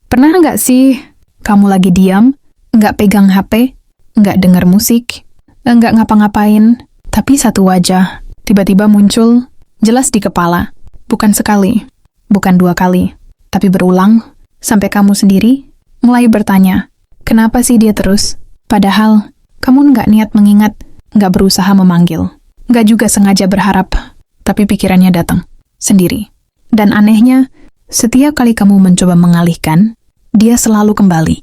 Pernah nggak sih kamu lagi diam, nggak pegang HP, nggak denger musik, nggak ngapa-ngapain, tapi satu wajah tiba-tiba muncul jelas di kepala. Bukan sekali, bukan dua kali, tapi berulang sampai kamu sendiri mulai bertanya, kenapa sih dia terus? Padahal kamu nggak niat mengingat, nggak berusaha memanggil, nggak juga sengaja berharap, tapi pikirannya datang sendiri. Dan anehnya, setiap kali kamu mencoba mengalihkan, dia selalu kembali.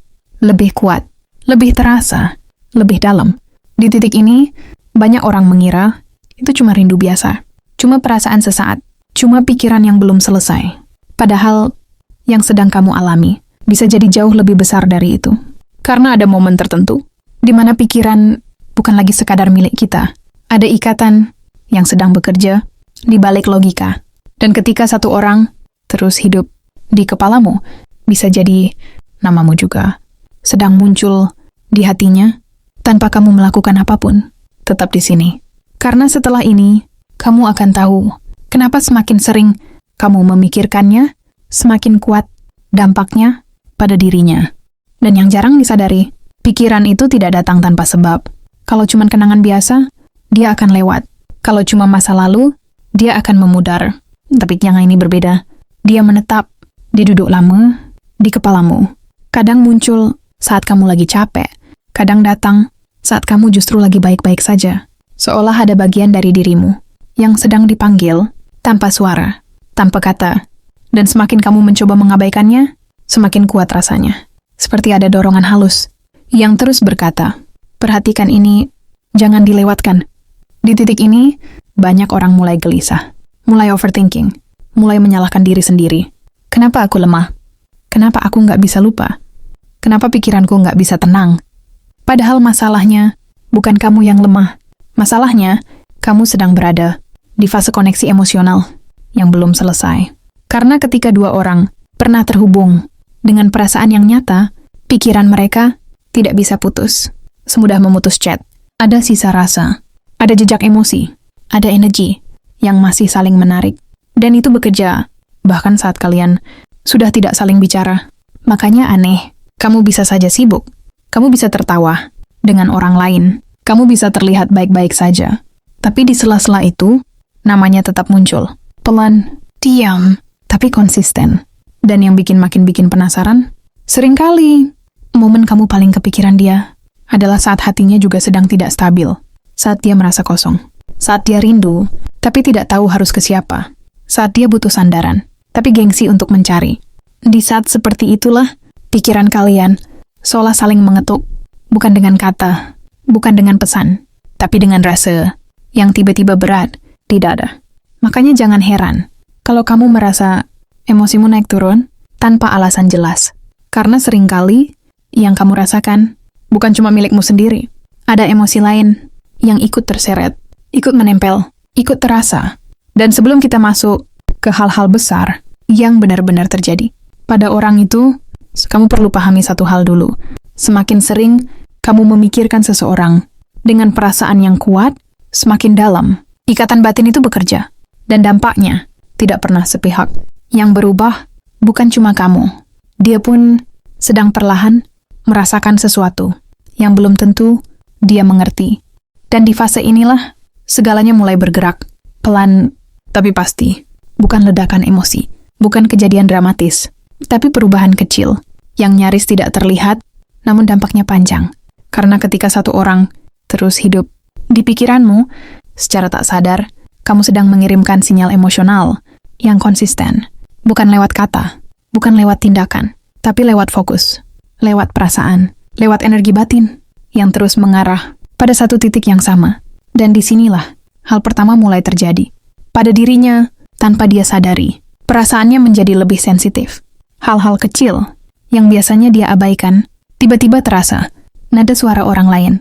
Lebih kuat, lebih terasa, lebih dalam. Di titik ini, banyak orang mengira itu cuma rindu biasa, cuma perasaan sesaat, cuma pikiran yang belum selesai. Padahal, yang sedang kamu alami bisa jadi jauh lebih besar dari itu. Karena ada momen tertentu, di mana pikiran bukan lagi sekadar milik kita. Ada ikatan yang sedang bekerja di balik logika. Dan ketika satu orang terus hidup di kepalamu, bisa jadi namamu juga sedang muncul di hatinya tanpa kamu melakukan apapun, tetap di sini. Karena setelah ini, kamu akan tahu kenapa semakin sering kamu memikirkannya, semakin kuat dampaknya pada dirinya. Dan yang jarang disadari, pikiran itu tidak datang tanpa sebab. Kalau cuma kenangan biasa, dia akan lewat. Kalau cuma masa lalu, dia akan memudar. Tapi yang ini berbeda. Dia menetap, dia duduk lama di kepalamu. Kadang muncul saat kamu lagi capek. Kadang datang saat kamu justru lagi baik-baik saja. Seolah ada bagian dari dirimu yang sedang dipanggil tanpa suara, tanpa kata. Dan semakin kamu mencoba mengabaikannya, semakin kuat rasanya. Seperti ada dorongan halus yang terus berkata, perhatikan ini, jangan dilewatkan. Di titik ini, banyak orang mulai gelisah, mulai overthinking, mulai menyalahkan diri sendiri. Kenapa aku lemah? Kenapa aku nggak bisa lupa? Kenapa pikiranku nggak bisa tenang? Padahal masalahnya bukan kamu yang lemah. Masalahnya, kamu sedang berada di fase koneksi emosional yang belum selesai. Karena ketika dua orang pernah terhubung dengan perasaan yang nyata, pikiran mereka tidak bisa putus. Semudah memutus chat. Ada sisa rasa, ada jejak emosi, ada energi yang masih saling menarik. Dan itu bekerja, bahkan saat kalian sudah tidak saling bicara. Makanya aneh, kamu bisa saja sibuk, kamu bisa tertawa dengan orang lain, kamu bisa terlihat baik-baik saja. Tapi di sela-sela itu, namanya tetap muncul. Pelan, diam, tapi konsisten. Dan yang makin bikin penasaran, seringkali momen kamu paling kepikiran dia adalah saat hatinya juga sedang tidak stabil. Saat dia merasa kosong. Saat dia rindu, tapi tidak tahu harus ke siapa. Saat dia butuh sandaran, tapi gengsi untuk mencari. Di saat seperti itulah, pikiran kalian seolah saling mengetuk. Bukan dengan kata, bukan dengan pesan, tapi dengan rasa yang tiba-tiba berat di dada. Makanya jangan heran kalau kamu merasa emosimu naik turun tanpa alasan jelas. Karena seringkali yang kamu rasakan bukan cuma milikmu sendiri. Ada emosi lain yang ikut terseret, ikut menempel, ikut terasa. Dan sebelum kita masuk ke hal-hal besar yang benar-benar terjadi pada orang itu, kamu perlu pahami satu hal dulu. Semakin sering kamu memikirkan seseorang dengan perasaan yang kuat, semakin dalam ikatan batin itu bekerja. Dan dampaknya tidak pernah sepihak. Yang berubah bukan cuma kamu. Dia pun sedang perlahan merasakan sesuatu yang belum tentu dia mengerti. Dan di fase inilah segalanya mulai bergerak. Pelan tapi pasti. Bukan ledakan emosi. Bukan kejadian dramatis. Tapi perubahan kecil yang nyaris tidak terlihat namun dampaknya panjang. Karena ketika satu orang terus hidup di pikiranmu, secara tak sadar kamu sedang mengirimkan sinyal emosional yang konsisten. Bukan lewat kata, bukan lewat tindakan, tapi lewat fokus, lewat perasaan, lewat energi batin yang terus mengarah pada satu titik yang sama. Dan disinilah hal pertama mulai terjadi. Pada dirinya, tanpa dia sadari, perasaannya menjadi lebih sensitif. Hal-hal kecil yang biasanya dia abaikan, tiba-tiba terasa. Nada suara orang lain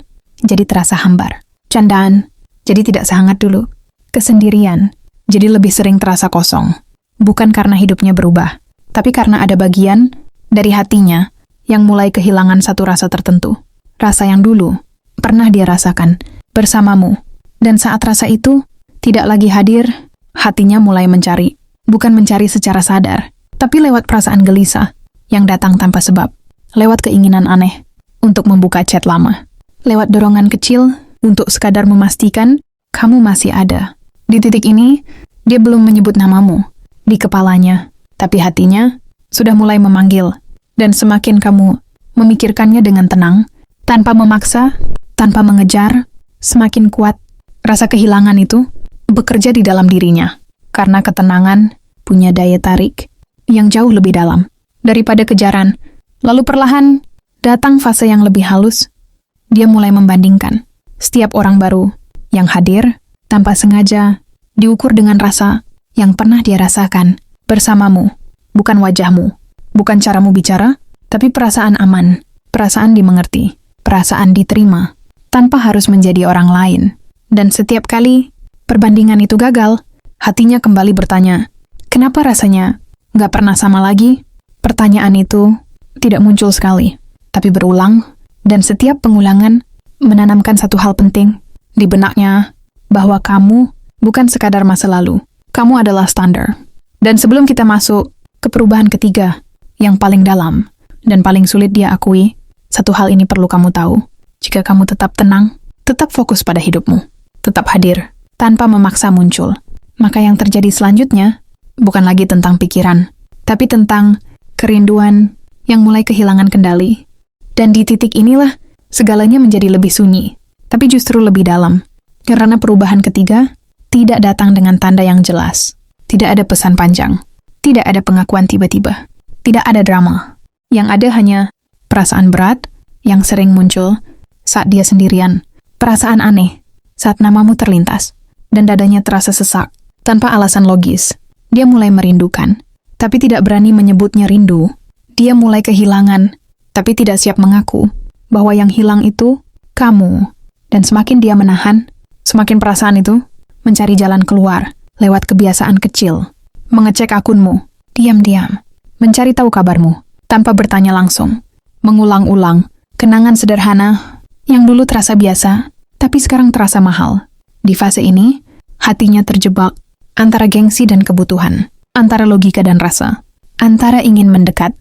jadi terasa hambar. Candaan jadi tidak sehangat dulu. Kesendirian jadi lebih sering terasa kosong. Bukan karena hidupnya berubah, tapi karena ada bagian dari hatinya yang mulai kehilangan satu rasa tertentu. Rasa yang dulu pernah dia rasakan bersamamu. Dan saat rasa itu tidak lagi hadir, hatinya mulai mencari. Bukan mencari secara sadar, tapi lewat perasaan gelisah yang datang tanpa sebab, lewat keinginan aneh untuk membuka chat lama, lewat dorongan kecil untuk sekadar memastikan kamu masih ada. Di titik ini, dia belum menyebut namamu di kepalanya, tapi hatinya sudah mulai memanggil, dan semakin kamu memikirkannya dengan tenang, tanpa memaksa, tanpa mengejar, semakin kuat rasa kehilangan itu bekerja di dalam dirinya, karena ketenangan punya daya tarik yang jauh lebih dalam daripada kejaran. Lalu perlahan datang fase yang lebih halus. Dia mulai membandingkan setiap orang baru yang hadir tanpa sengaja, diukur dengan rasa yang pernah dia rasakan bersamamu, bukan wajahmu, bukan caramu bicara, tapi perasaan aman, perasaan dimengerti, perasaan diterima, tanpa harus menjadi orang lain. Dan setiap kali perbandingan itu gagal, hatinya kembali bertanya, kenapa rasanya nggak pernah sama lagi? Pertanyaan itu tidak muncul sekali, tapi berulang, dan setiap pengulangan menanamkan satu hal penting di benaknya, bahwa kamu bukan sekadar masa lalu, kamu adalah standar. Dan sebelum kita masuk ke perubahan ketiga, yang paling dalam dan paling sulit dia akui, satu hal ini perlu kamu tahu. Jika kamu tetap tenang, tetap fokus pada hidupmu, tetap hadir, tanpa memaksa muncul, maka yang terjadi selanjutnya bukan lagi tentang pikiran, tapi tentang kerinduan yang mulai kehilangan kendali. Dan di titik inilah segalanya menjadi lebih sunyi, tapi justru lebih dalam. Karena perubahan ketiga tidak datang dengan tanda yang jelas. Tidak ada pesan panjang. Tidak ada pengakuan tiba-tiba. Tidak ada drama. Yang ada hanya perasaan berat yang sering muncul saat dia sendirian. Perasaan aneh saat namamu terlintas dan dadanya terasa sesak. Tanpa alasan logis, dia mulai merindukan, tapi tidak berani menyebutnya rindu. Dia mulai kehilangan, tapi tidak siap mengaku bahwa yang hilang itu kamu. Dan semakin dia menahan, semakin perasaan itu mencari jalan keluar lewat kebiasaan kecil. Mengecek akunmu, diam-diam, mencari tahu kabarmu, tanpa bertanya langsung. Mengulang-ulang kenangan sederhana yang dulu terasa biasa, tapi sekarang terasa mahal. Di fase ini, hatinya terjebak antara gengsi dan kebutuhan, antara logika dan rasa, antara ingin mendekat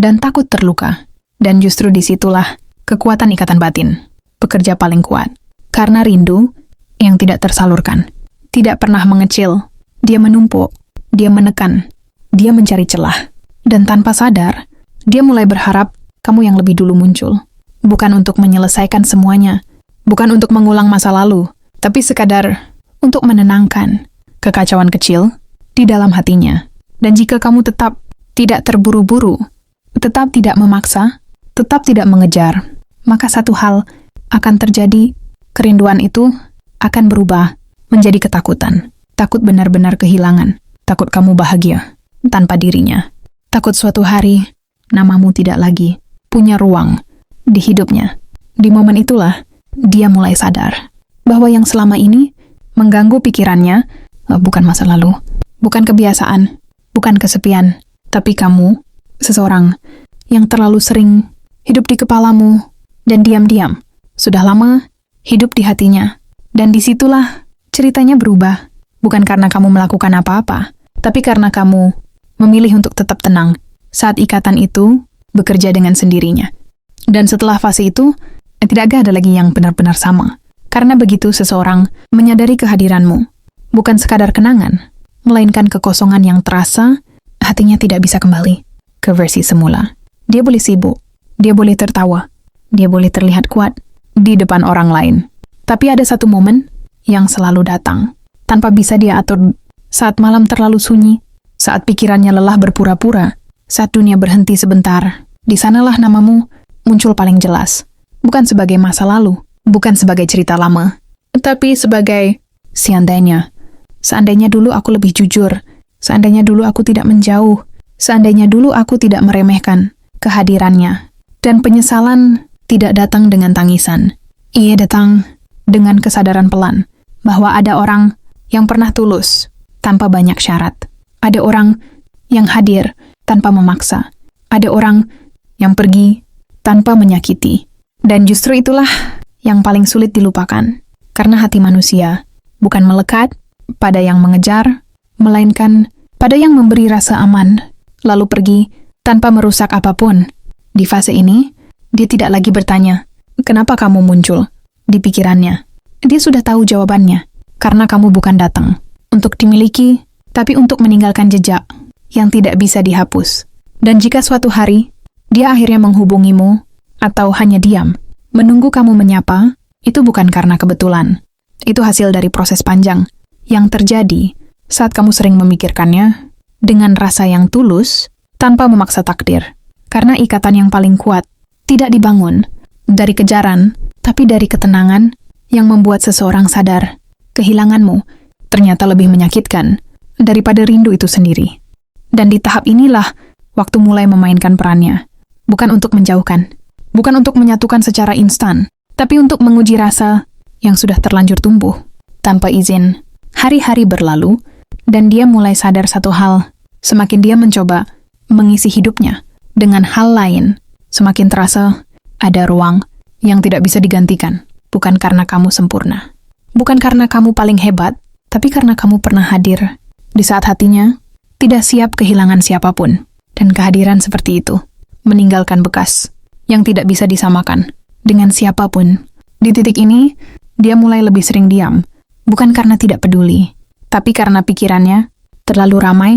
dan takut terluka. Dan justru disitulah kekuatan ikatan batin bekerja paling kuat. Karena rindu yang tidak tersalurkan, tidak pernah mengecil, dia menumpuk, dia menekan, dia mencari celah. Dan tanpa sadar, dia mulai berharap kamu yang lebih dulu muncul. Bukan untuk menyelesaikan semuanya, bukan untuk mengulang masa lalu, tapi sekadar untuk menenangkan kekacauan kecil di dalam hatinya. Dan jika kamu tetap tidak terburu-buru, tetap tidak memaksa, tetap tidak mengejar, maka satu hal akan terjadi. Kerinduan itu akan berubah menjadi ketakutan. Takut benar-benar kehilangan. Takut kamu bahagia tanpa dirinya. Takut suatu hari namamu tidak lagi punya ruang di hidupnya. Di momen itulah dia mulai sadar bahwa yang selama ini mengganggu pikirannya bukan masa lalu, bukan kebiasaan, bukan kesepian, tapi kamu, seseorang yang terlalu sering hidup di kepalamu dan diam-diam sudah lama hidup di hatinya. Dan disitulah ceritanya berubah, bukan karena kamu melakukan apa-apa, tapi karena kamu memilih untuk tetap tenang saat ikatan itu bekerja dengan sendirinya. Dan setelah fase itu, tidak ada lagi yang benar-benar sama. Karena begitu seseorang menyadari kehadiranmu, bukan sekadar kenangan, melainkan kekosongan yang terasa, hatinya tidak bisa kembali ke versi semula. Dia boleh sibuk, dia boleh tertawa, dia boleh terlihat kuat di depan orang lain. Tapi ada satu momen yang selalu datang, tanpa bisa dia atur, saat malam terlalu sunyi, saat pikirannya lelah berpura-pura, saat dunia berhenti sebentar. Di sanalah namamu muncul paling jelas. Bukan sebagai masa lalu, bukan sebagai cerita lama, tapi sebagai seandainya. Seandainya dulu aku lebih jujur, seandainya dulu aku tidak menjauh, seandainya dulu aku tidak meremehkan kehadirannya. Dan penyesalan tidak datang dengan tangisan. Ia datang dengan kesadaran pelan bahwa ada orang yang pernah tulus tanpa banyak syarat. Ada orang yang hadir tanpa memaksa. Ada orang yang pergi tanpa menyakiti. Dan justru itulah yang paling sulit dilupakan. Karena hati manusia bukan melekat pada yang mengejar, melainkan pada yang memberi rasa aman, lalu pergi tanpa merusak apapun. Di fase ini, dia tidak lagi bertanya, "Kenapa kamu muncul?" di pikirannya. Dia sudah tahu jawabannya, karena kamu bukan datang untuk dimiliki, tapi untuk meninggalkan jejak yang tidak bisa dihapus. Dan jika suatu hari, dia akhirnya menghubungimu, atau hanya diam, menunggu kamu menyapa, itu bukan karena kebetulan. Itu hasil dari proses panjang yang terjadi saat kamu sering memikirkannya dengan rasa yang tulus tanpa memaksa takdir. Karena ikatan yang paling kuat tidak dibangun dari kejaran, tapi dari ketenangan yang membuat seseorang sadar kehilanganmu ternyata lebih menyakitkan daripada rindu itu sendiri. Dan di tahap inilah waktu mulai memainkan perannya. Bukan untuk menjauhkan, bukan untuk menyatukan secara instan, tapi untuk menguji rasa yang sudah terlanjur tumbuh. Tanpa izin, hari-hari berlalu, dan dia mulai sadar satu hal. Semakin dia mencoba mengisi hidupnya dengan hal lain, semakin terasa ada ruang yang tidak bisa digantikan. Bukan karena kamu sempurna, bukan karena kamu paling hebat, tapi karena kamu pernah hadir di saat hatinya tidak siap kehilangan siapapun. Dan kehadiran seperti itu meninggalkan bekas yang tidak bisa disamakan dengan siapapun. Di titik ini, dia mulai lebih sering diam, bukan karena tidak peduli, tapi karena pikirannya terlalu ramai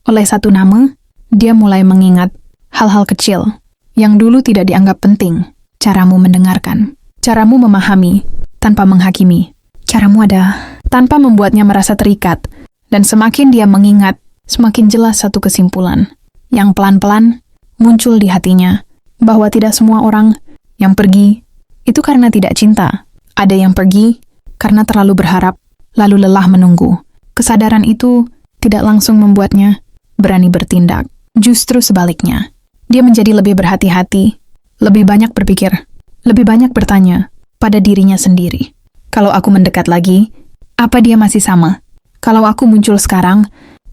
oleh satu nama. Dia mulai mengingat hal-hal kecil yang dulu tidak dianggap penting. Caramu mendengarkan, caramu memahami tanpa menghakimi, caramu ada tanpa membuatnya merasa terikat. Dan semakin dia mengingat, semakin jelas satu kesimpulan yang pelan-pelan muncul di hatinya, bahwa tidak semua orang yang pergi itu karena tidak cinta. Ada yang pergi karena terlalu berharap, lalu lelah menunggu. Kesadaran itu tidak langsung membuatnya berani bertindak. Justru sebaliknya, dia menjadi lebih berhati-hati, lebih banyak berpikir, lebih banyak bertanya pada dirinya sendiri. Kalau aku mendekat lagi, apa dia masih sama? Kalau aku muncul sekarang,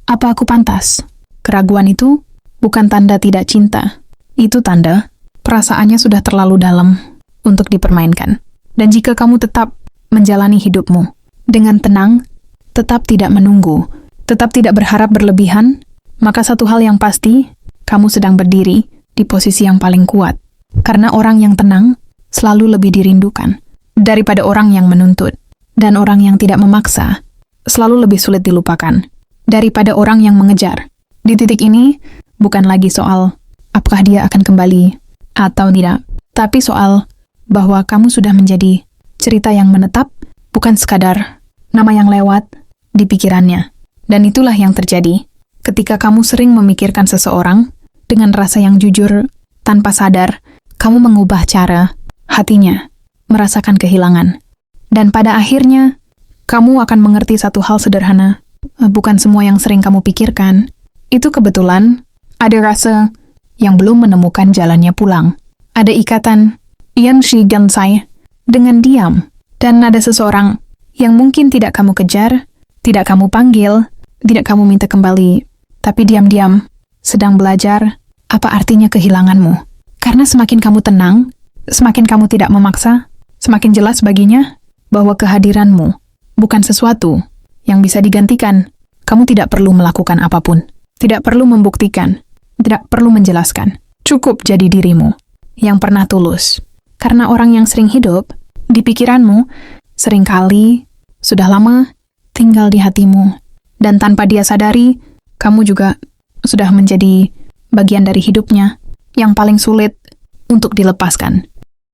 apa aku pantas? Keraguan itu bukan tanda tidak cinta. Itu tanda perasaannya sudah terlalu dalam untuk dipermainkan. Dan jika kamu tetap menjalani hidupmu dengan tenang, tetap tidak menunggu, tetap tidak berharap berlebihan, maka satu hal yang pasti, kamu sedang berdiri di posisi yang paling kuat. Karena orang yang tenang selalu lebih dirindukan daripada orang yang menuntut. Dan orang yang tidak memaksa selalu lebih sulit dilupakan daripada orang yang mengejar. Di titik ini, bukan lagi soal apakah dia akan kembali atau tidak, tapi soal bahwa kamu sudah menjadi cerita yang menetap, bukan sekadar nama yang lewat di pikirannya. Dan itulah yang terjadi ketika kamu sering memikirkan seseorang dengan rasa yang jujur, tanpa sadar, kamu mengubah cara hatinya merasakan kehilangan. Dan pada akhirnya, kamu akan mengerti satu hal sederhana. Bukan semua yang sering kamu pikirkan itu kebetulan. Ada rasa yang belum menemukan jalannya pulang. Ada ikatan yang shigansai dengan diam. Dan ada seseorang yang mungkin tidak kamu kejar, tidak kamu panggil, tidak kamu minta kembali, tapi diam-diam sedang belajar apa artinya kehilanganmu. Karena semakin kamu tenang, semakin kamu tidak memaksa, semakin jelas baginya bahwa kehadiranmu bukan sesuatu yang bisa digantikan. Kamu tidak perlu melakukan apapun, tidak perlu membuktikan, tidak perlu menjelaskan. Cukup jadi dirimu yang pernah tulus. Karena orang yang sering hidup di pikiranmu seringkali sudah lama tinggal di hatimu. Dan tanpa dia sadari, kamu juga sudah menjadi bagian dari hidupnya yang paling sulit untuk dilepaskan.